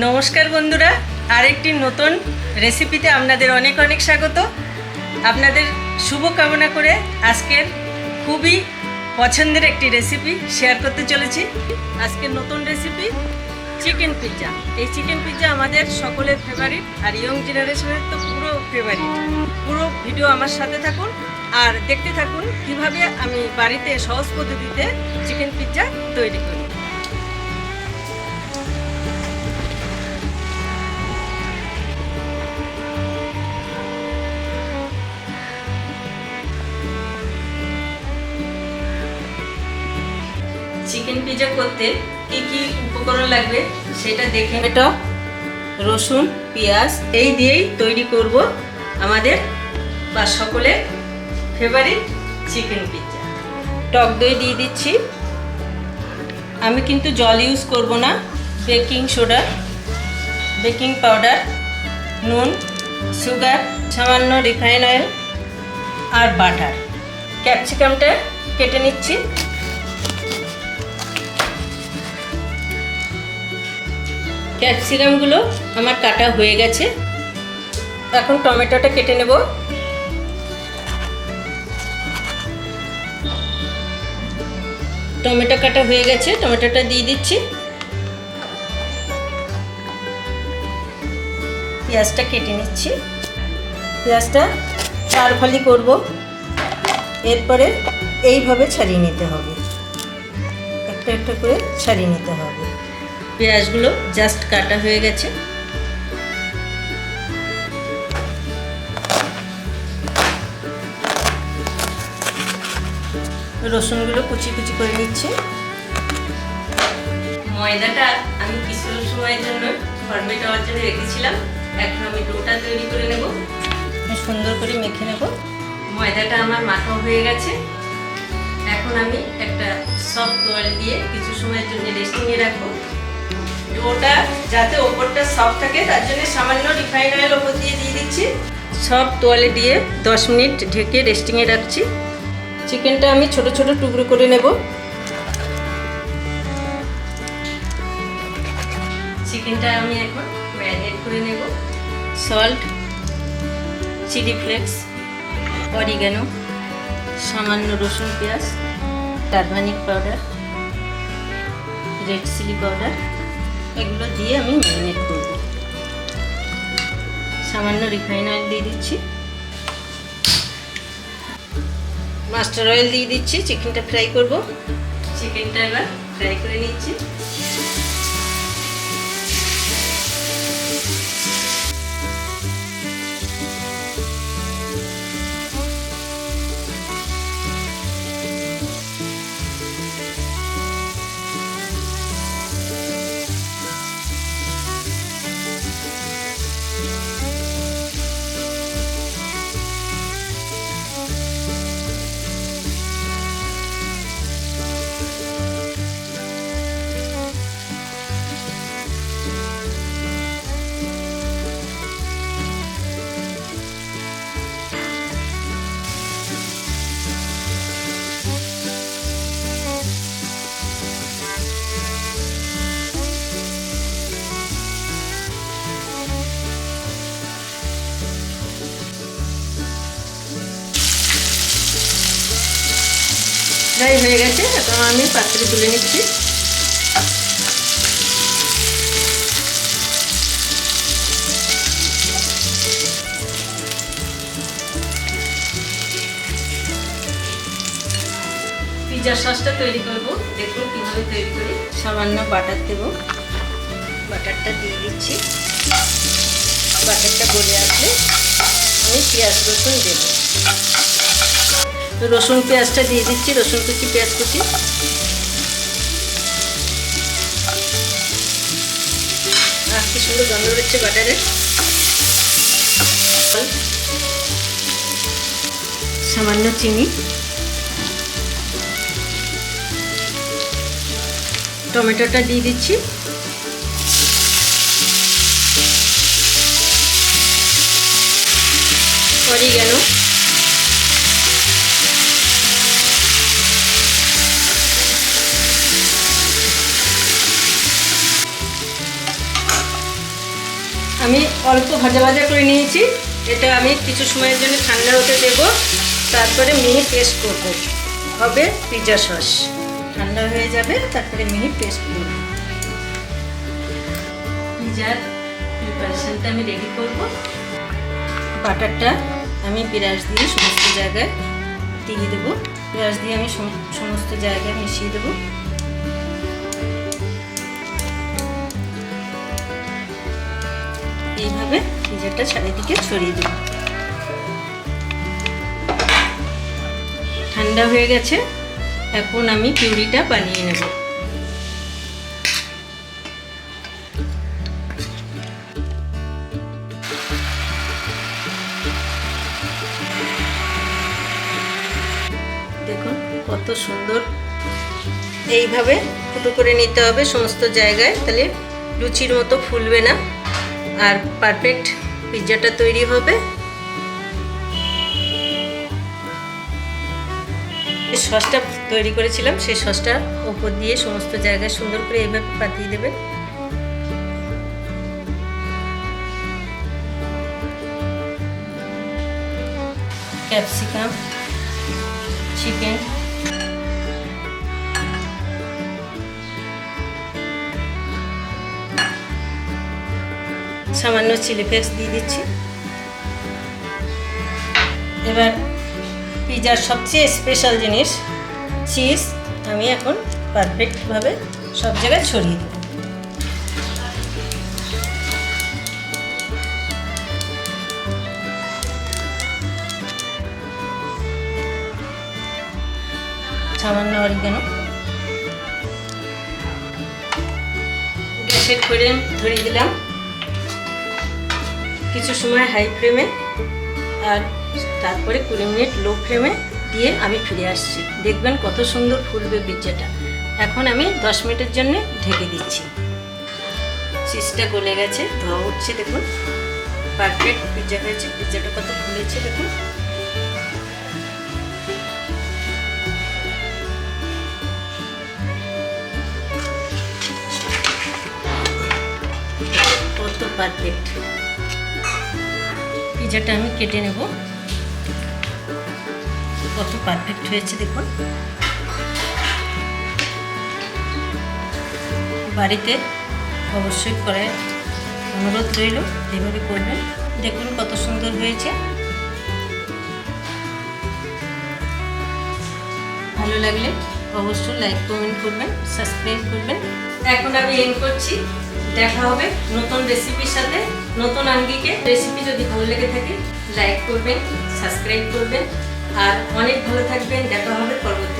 নমস্কার বন্ধুরা, আরেকটি নতুন রেসিপিতে আপনাদের অনেক অনেক স্বাগত। আপনাদের শুভ কামনা করে আজকের খুবই পছন্দের একটি রেসিপি শেয়ার করতে চলেছি। আজকের নতুন রেসিপি চিকেন পিৎজা। এই চিকেন পিৎজা আমাদের সকলের ফেভারিট, আর ইয়ং জেনারেশনের তো পুরো ফেভারিট। পুরো ভিডিও আমার সাথে থাকুন আর দেখতে থাকুন কিভাবে আমি বাড়িতে সহজ পদ্ধতিতে চিকেন পিৎজা তৈরি করি। চিকেন পিৎজা করতে কি কি উপকরণ লাগবে সেটা দেখে টক, রসুন, পেঁয়াজ এই দিয়েই তৈরি করব আমাদের বা সকলের ফেভারিট চিকেন পিৎজা। টক দই দিয়ে দিচ্ছি, আমি কিন্তু জল ইউজ করব না। বেকিং সোডা, বেকিং পাউডার, নুন, সুগার, সামান্য রিফাইন অয়েল আর বাটার। ক্যাপসিকামটা কেটে নিচ্ছি। ক্যাপসিকামগুলো আমার কাটা হয়ে গেছে। এখন টমেটোটা কেটে নেব। টমেটো কাটা হয়ে গেছে, টমেটোটা দিয়ে দিচ্ছি। পেঁয়াজটা কেটে নিচ্ছি। পেঁয়াজটা 4 ফালি করব, এরপরে এইভাবে ছাড়িয়ে নিতে হবে, একটা একটা করে ছাড়িয়ে নিতে হবে। পেঁয়াজগুলো জাস্ট কাটা হয়ে গেছে। রসুনগুলো কুচি কুচি করে নিচ্ছি। ময়দাটা আমি কিছু সময়ের জন্য ফরমেট হওয়ার জন্য রেখেছিলাম। এখন আমি ডোটা তৈরি করে নেব, সুন্দর করে মেখে নেব। ময়দাটা আমার মাখা হয়ে গেছে। এখন আমি একটা সফট তোয়ালে দিয়ে কিছু সময়ের জন্য রেস্টিংয়ে রাখবো। ওটা যাতে ওপরটা সফট থাকে তার জন্য সামান্য রিফাইন অয়েল ওপর দিয়ে দিচ্ছি। সব তোয়ালে দিয়ে 10 মিনিট ঢেকে রেস্টিংয়ে রাখছি। চিকেনটা আমি ছোট ছোট টুকরো করে নেব। চিকেনটা আমি এখন ম্যারিনেট করে নেব। সল্ট, চিলি ফ্লেক্স, অরিগানো, সামান্য রসুন পেঁয়াজ, turmeric powder, red chilli powder, এগুলো দিয়ে আমি ম্যারিনেট করব। সামান্য রিফাইন অয়েল দিয়ে দিচ্ছি। মাস্টার অয়েল দিয়ে দিচ্ছি। চিকেনটা ফ্রাই করব। চিকেনটা এবার ফ্রাই করে নিচ্ছি। ফ্রাই হয়ে গেছে, এখন আমি পাত্রে তুলে নিচ্ছি। পিৎজা সসটা তৈরি করব, দেখুন কীভাবে তৈরি করি। সামান্য বাটার দেব, বাটারটা দিয়ে দিচ্ছি। বাটারটা গলে আসলে আমি পেঁয়াজ রসুন দেব। রসুন পেঁয়াজটা দিয়ে দিচ্ছি, রসুন কুচি, পেঁয়াজ কুচি। আর কি সুন্দর গন্ধ বেরোচ্ছে বাটারের। সামান্য চিনি, টমেটোটা দিয়ে দিচ্ছি। অরিগানো, আমি অল্প ভাজা ভাজা করে নিয়েছি। এটা আমি কিছু সময়ের জন্য ঠান্ডা হতে দেব, তারপরে মিহি পেস্ট করব। হবে পিৎজা সস। ঠান্ডা হয়ে যাবে, তারপরে মিহি পেস্ট করব। পিৎজার প্রিপারেশনটা আমি রেডি করব। বাটারটা আমি ব্রাশ দিয়ে সমস্ত জায়গায় দিয়ে দেবো। ব্রাশ দিয়ে আমি সমস্ত জায়গায় মিশিয়ে দেবো। এইভাবে পিৎজাটা চারিদিকে ছড়িয়ে দেব। ঠান্ডা হয়ে গেছে, এখন আমি পিউরিটা বানিয়ে নেব। দেখুন কত সুন্দর। এইভাবে ফুটো করে নিতে হবে সমস্ত জায়গায়, তাহলে লুচির মতো ফুলবে না আর পারফেক্ট পিৎজাটা তৈরি হবে। সসটা তৈরি করেছিলাম, সেই সসটা উপর দিয়ে সমস্ত জায়গায় সুন্দর করে এইভাবে পাতিয়ে দেবেন। ক্যাপসিকাম, চিকেন, সামান্য চিলি ফ্লেক্স দিয়ে দিচ্ছি। এবার পিৎজার সবচেয়ে স্পেশাল জিনিস চিজ আমি এখন পারফেক্টভাবে সব জায়গায় ছড়িয়ে দেব। সামান্য অরিগানো। গ্যাসের ফ্লেম ধরিয়ে দিলাম, কিছু সময় হাই ফ্লেমে আর তারপরে 20 মিনিট লো ফ্লেমে দিয়ে আমি ফিরে আসছি। দেখবেন কত সুন্দর ফুলবে পিৎজাটা। এখন আমি 10 মিনিটের জন্য ঢেকে দিচ্ছি। চিজটা গলে গেছে, ধোয়া উঠছে, দেখুন পারফেক্ট পিৎজা হয়েছে। পিৎজাটা কত ফুলেছে দেখুন। কত পারফেক্ট। পিৎজাটা আমি কেটে নেব। কত পারফেক্ট হয়েছে দেখুন। বাড়িতে অবশ্যই করে অনুরোধ রইল, এইভাবে করবেন। দেখুন কত সুন্দর হয়েছে। ভালো লাগলে অবশ্যই লাইক কমেন্ট করবেন, সাবস্ক্রাইব করবেন। এখন আমি এন্ড করছি। দেখা হবে নতুন রেসিপির সাথে, নতুন আঙ্গিকে। রেসিপি যদি ভালো লেগে থাকে লাইক করবেন, সাবস্ক্রাইব করবেন আর অনেক ভালো থাকবেন। দেখা হবে পরবর্তী